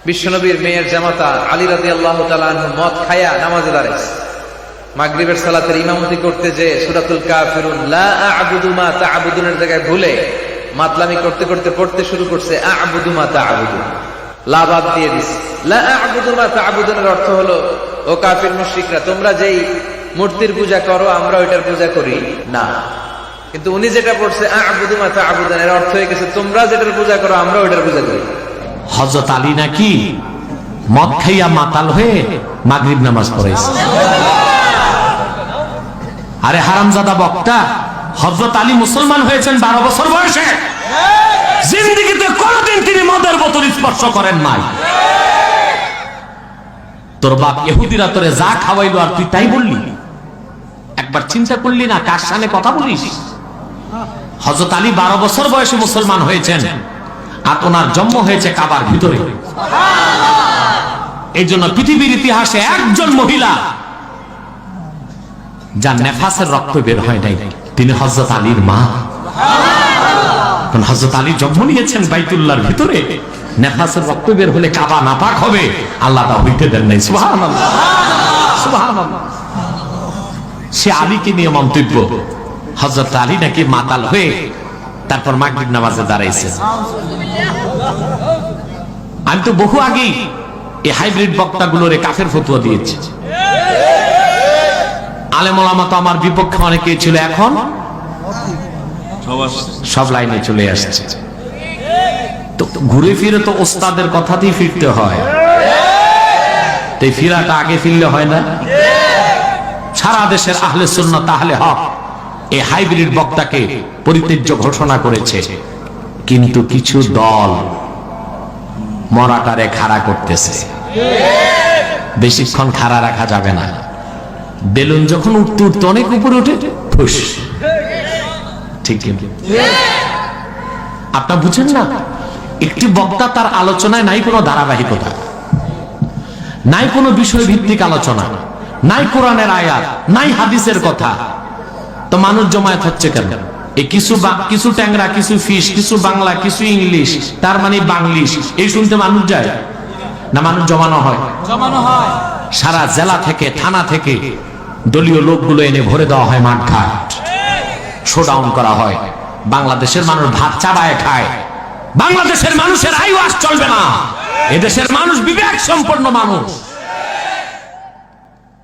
বিশ্বনবীর মেয়ের জামাতা আলী রাদিয়াল্লাহু তাআলা আনহু মদ খায়া নামাজে দাঁড়াইছে। মাগরিবের সালাতের ইমামতি করতে যে সূরাতুল কাফিরুন লা আ'বুদু মা তা'বুদুনের জায়গায় ভুলে মাতলামি করতে করতে পড়তে শুরু করছে আ'বুদু মা তা'বুদুন, লা বাদ দিয়ে দিছে। লা আ'বুদু মা তা'বুদুনের অর্থ হলো, ও কাফির মুশরিকরা, তোমরা যেই মূর্তির পূজা করো আমরা ওইটার পূজা করি না। কিন্তু উনি যেটা পড়ছে আ'বুদু মা তা'বুদুন, এর অর্থ হয়ে গেছে তোমরা যেটার পূজা করো আমরা ওইটার পূজা করি। হযরত আলী নাকি মদ খাইয়া মাতাল হয়ে মাগরিব নামাজ পড়েছে। আরে হারামজাদা বক্তা, হযরত আলী মুসলমান হয়েছেন 12 বছর বয়সে। জিন্দেগিতে কোনদিন তিনি মদের বোতল স্পর্শ করেন নাই। তোর বাপ ইহুদিরা তোরে যা খাওয়াইলো আর তুই তাই বললি? একবার চিন্তা করলি না কার সামনে কথা বলিস? হযরত আলী 12 বছর বয়সে মুসলমান হয়েছেন, আর ওনার জন্ম হয়েছে কাবার ভিতরে। এই জন্য পৃথিবীর ইতিহাসে একজন মহিলা যার নেফাসের রক্ত বের হয় নাই, তিনি হযরত আলীর মা। হযরত আলী জন্ম নিয়েছেন বাইতুল্লাহর ভিতরে, নেফাসের রক্ত বের হলে কাবা নাপাক হবে, আল্লাহ তা হইতে দেন নাই। সুবহানাল্লাহ, সুবহানাল্লাহ। সে আলীকে নিয়ে মন্তব্য, হযরত আলী নাকি মাতাল হয়ে তারপর মাগরিব নামাজে দাঁড়াইছে। আমি তো বহু আগেই এই হাইব্রিড বক্তাগুলোরে কাফের ফতোয়া দিয়েছি। আলেম ওলামা তো আমার বিপক্ষে অনেকেই ছিল, এখন সব লাইনে চলে আসছে। তো ঘুরে ফিরে তো ওস্তাদের কথাতেই ফিরতে হয়, তাই ফিরাটা আগে ফিরলে হয় না। সারা দেশের আহলে সুন্নাত আহলে হক এই হাইব্রিড বক্তাকে পরিত্যাজ্য ঘোষণা করেছে, কিন্তু কিছু দল মরাটারে খাড়া করতেছে। বেশিক্ষণ খাড়া রাখা যাবে না। বেলুন যখন উঠতে উঠতে অনেক উপরে উঠে ফুস, ঠিক কিন্তু আপনার বুঝেন না, একটি বক্তা তার আলোচনায় নাই কোনো ধারাবাহিকতা, নাই কোনো বিষয় ভিত্তিক আলোচনা, নাই কোরআনের আয়াত, নাই হাদিসের কথা, তো মানুষ জমায়েত হচ্ছে কেন? এই কিছু ট্যাংরা, কিছু ফিশ, কিছু বাংলা, কিছু ইংলিশ, তার মানে বাংলিশ, এই শুনতে মানুষ যায় না? মানুষ জমানো হয়। সারা জেলা থেকে, থানা থেকে দলীয় লোকগুলো এনে ভরে দেওয়া হয় মাঠঘাট, শোডাউন করা হয়। বাংলাদেশের মানুষ ভাত চাবায় খায়। বাংলাদেশের মানুষের আইওয়াস চলবে না। এদেশের মানুষ বিবেক সম্পন্ন মানুষ।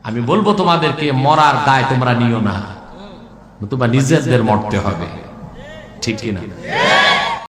আমি বলবো তোমাদেরকে, মরার দায় তোমরা নিও না, নতুবা নিজেদের মরতে হবে, ঠিক কিনা?